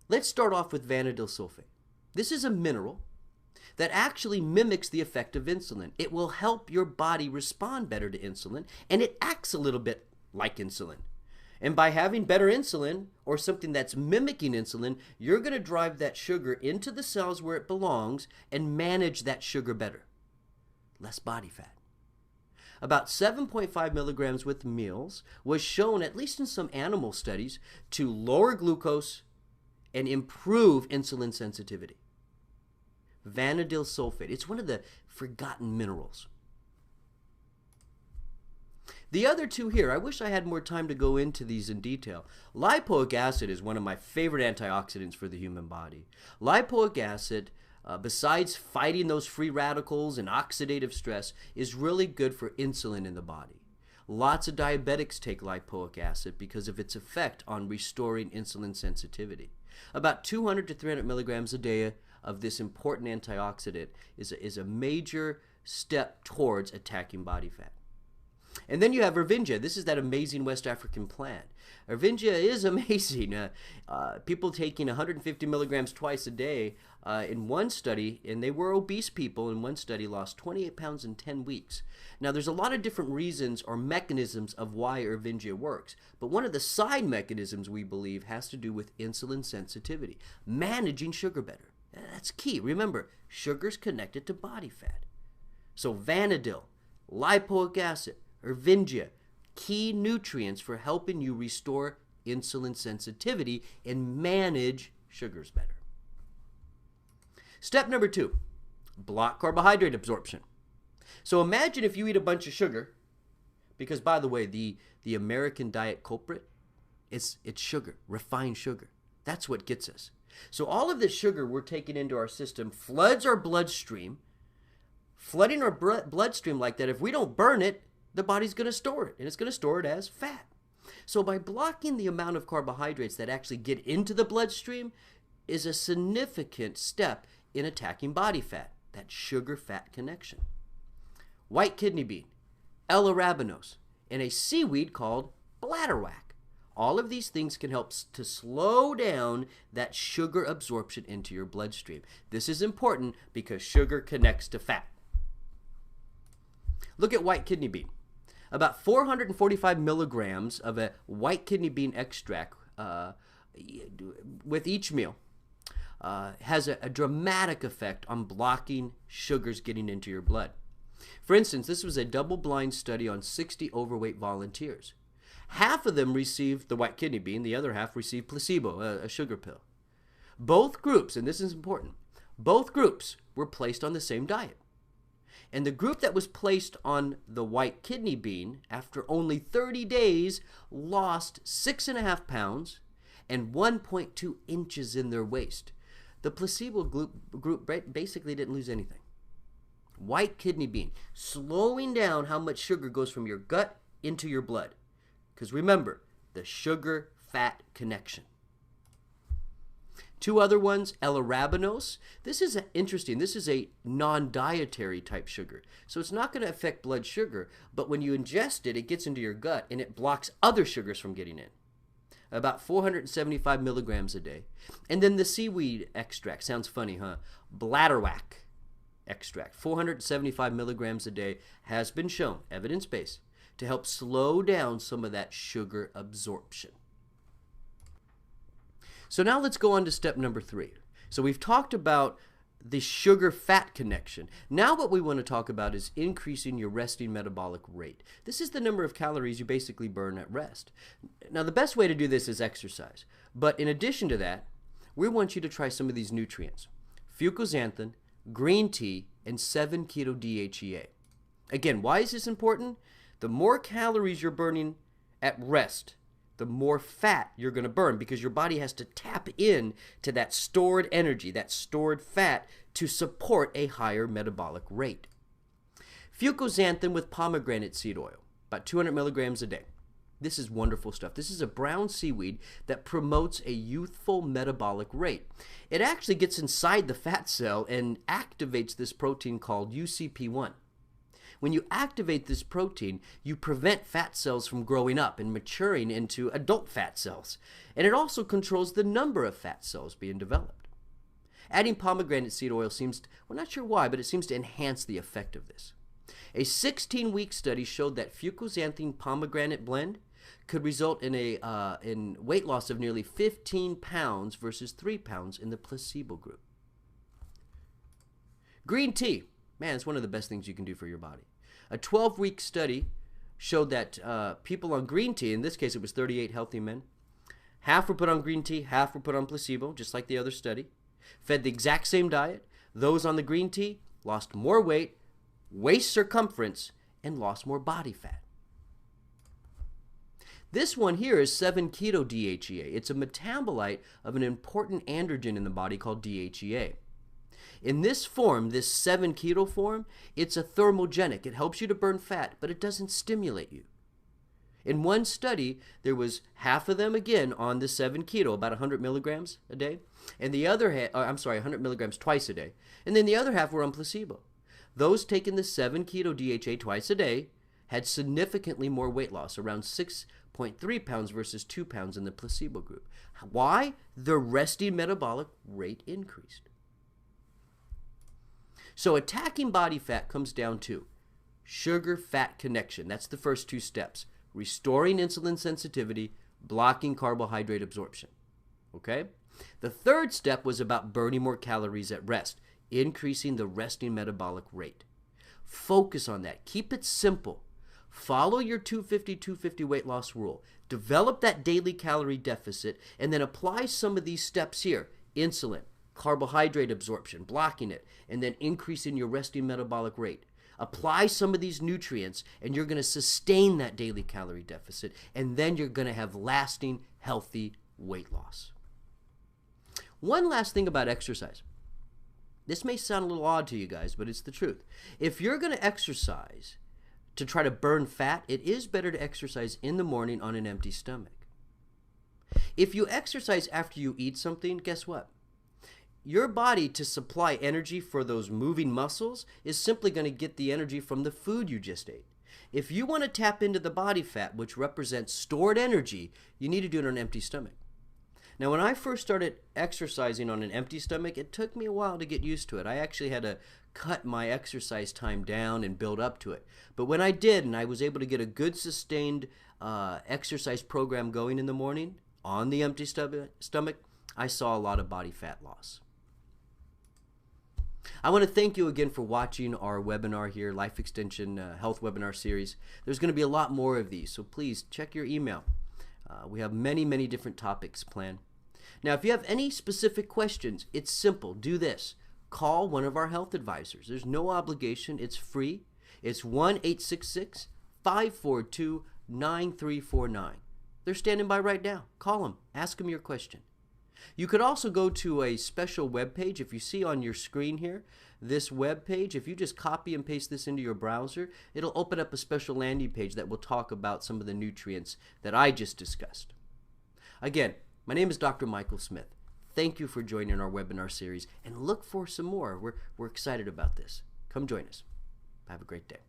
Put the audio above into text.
Let's start off with vanadyl sulfate. This is a mineral that actually mimics the effect of insulin. It will help your body respond better to insulin, and it acts a little bit like insulin. And by having better insulin, or something that's mimicking insulin, you're going to drive that sugar into the cells where it belongs and manage that sugar better. Less body fat. About 7.5 milligrams with meals was shown, at least in some animal studies, to lower glucose and improve insulin sensitivity. Vanadyl sulfate. It's one of the forgotten minerals. The other two here, I wish I had more time to go into these in detail. Lipoic acid is one of my favorite antioxidants for the human body. Lipoic acid, besides fighting those free radicals and oxidative stress, is really good for insulin in the body. Lots of diabetics take lipoic acid because of its effect on restoring insulin sensitivity. About 200 to 300 milligrams a day of this important antioxidant is a major step towards attacking body fat. And then you have Ervingia. This is that amazing West African plant. Ervingia is amazing. People taking 150 milligrams twice a day in one study, and they were obese people in one study, lost 28 pounds in 10 weeks. Now, there's a lot of different reasons or mechanisms of why Ervingia works, but one of the side mechanisms we believe has to do with insulin sensitivity, managing sugar better. That's key. Remember, sugar's connected to body fat. So vanadyl, lipoic acid, Ervingia, key nutrients for helping you restore insulin sensitivity and manage sugars better. Step number 2, block carbohydrate absorption. So imagine if you eat a bunch of sugar, because by the way, the American diet culprit, it's sugar, refined sugar. That's what gets us. So all of this sugar we're taking into our system floods our bloodstream, flooding our bloodstream like that. If we don't burn it, the body's going to store it, and it's going to store it as fat. So by blocking the amount of carbohydrates that actually get into the bloodstream is a significant step in attacking body fat, that sugar-fat connection. White kidney bean, L-arabinose, and a seaweed called bladderwrack. All of these things can help to slow down that sugar absorption into your bloodstream. This is important because sugar connects to fat. Look at white kidney bean. About 445 milligrams of a white kidney bean extract with each meal has a dramatic effect on blocking sugars getting into your blood. For instance, this was a double-blind study on 60 overweight volunteers. Half of them received the white kidney bean, the other half received placebo, a sugar pill. Both groups, and this is important, both groups were placed on the same diet. And the group that was placed on the white kidney bean, after only 30 days, lost 6.5 pounds and 1.2 inches in their waist. The placebo group basically didn't lose anything. White kidney bean, slowing down how much sugar goes from your gut into your blood. Because remember, the sugar-fat connection. Two other ones, L-arabinose. This is interesting. This is a non-dietary type sugar. So it's not going to affect blood sugar, but when you ingest it, it gets into your gut and it blocks other sugars from getting in. About 475 milligrams a day. And then the seaweed extract. Sounds funny, huh? Bladderwrack extract. 475 milligrams a day has been shown, evidence-based, to help slow down some of that sugar absorption. So now let's go on to step number 3. So we've talked about the sugar-fat connection. Now what we want to talk about is increasing your resting metabolic rate. This is the number of calories you basically burn at rest. Now the best way to do this is exercise. But in addition to that, we want you to try some of these nutrients. Fucoxanthin, green tea, and 7-keto-DHEA. Again, why is this important? The more calories you're burning at rest, the more fat you're going to burn, because your body has to tap in to that stored energy, that stored fat, to support a higher metabolic rate. Fucoxanthin with pomegranate seed oil, about 200 milligrams a day. This is wonderful stuff. This is a brown seaweed that promotes a youthful metabolic rate. It actually gets inside the fat cell and activates this protein called UCP1. When you activate this protein, you prevent fat cells from growing up and maturing into adult fat cells. And it also controls the number of fat cells being developed. Adding pomegranate seed oil seems, well, not sure why, but it seems to enhance the effect of this. A 16-week study showed that fucoxanthin pomegranate blend could result in weight loss of nearly 15 pounds versus 3 pounds in the placebo group. Green tea. Man, it's one of the best things you can do for your body. A 12-week study showed that people on green tea, in this case it was 38 healthy men, half were put on green tea, half were put on placebo, just like the other study, fed the exact same diet. Those on the green tea lost more weight, waist circumference, and lost more body fat. This one here is 7-keto-DHEA. It's a metabolite of an important androgen in the body called DHEA. In this form, this 7-keto form, it's a thermogenic. It helps you to burn fat, but it doesn't stimulate you. In one study, there was half of them, again, on the 7-keto, about 100 milligrams a day, and the other 100 milligrams twice a day, and then the other half were on placebo. Those taking the 7-keto-DHA twice a day had significantly more weight loss, around 6.3 pounds versus 2 pounds in the placebo group. Why? The resting metabolic rate increased. So attacking body fat comes down to sugar-fat connection. That's the first two steps. Restoring insulin sensitivity, blocking carbohydrate absorption. Okay? The third step was about burning more calories at rest, increasing the resting metabolic rate. Focus on that. Keep it simple. Follow your 250-250 weight loss rule. Develop that daily calorie deficit, and then apply some of these steps here. Insulin, carbohydrate absorption, blocking it, and then increasing your resting metabolic rate. Apply some of these nutrients, and you're going to sustain that daily calorie deficit, and then you're going to have lasting, healthy weight loss. One last thing about exercise. This may sound a little odd to you guys, but it's the truth. If you're going to exercise to try to burn fat, it is better to exercise in the morning on an empty stomach. If you exercise after you eat something, guess what? Your body, to supply energy for those moving muscles, is simply going to get the energy from the food you just ate. If you want to tap into the body fat, which represents stored energy, you need to do it on an empty stomach. Now, when I first started exercising on an empty stomach, it took me a while to get used to it. I actually had to cut my exercise time down and build up to it. But when I did, and I was able to get a good sustained exercise program going in the morning on the empty stomach, I saw a lot of body fat loss. I want to thank you again for watching our webinar here, Life Extension Health Webinar Series. There's going to be a lot more of these, so please check your email. We have many, many different topics planned. Now, if you have any specific questions, it's simple. Do this. Call one of our health advisors. There's no obligation. It's free. It's 1-866-542-9349. They're standing by right now. Call them. Ask them your question. You could also go to a special web page. If you see on your screen here, this web page, if you just copy and paste this into your browser, it'll open up a special landing page that will talk about some of the nutrients that I just discussed. Again, my name is Dr. Michael Smith. Thank you for joining our webinar series, and look for some more. We're excited about this. Come join us. Have a great day.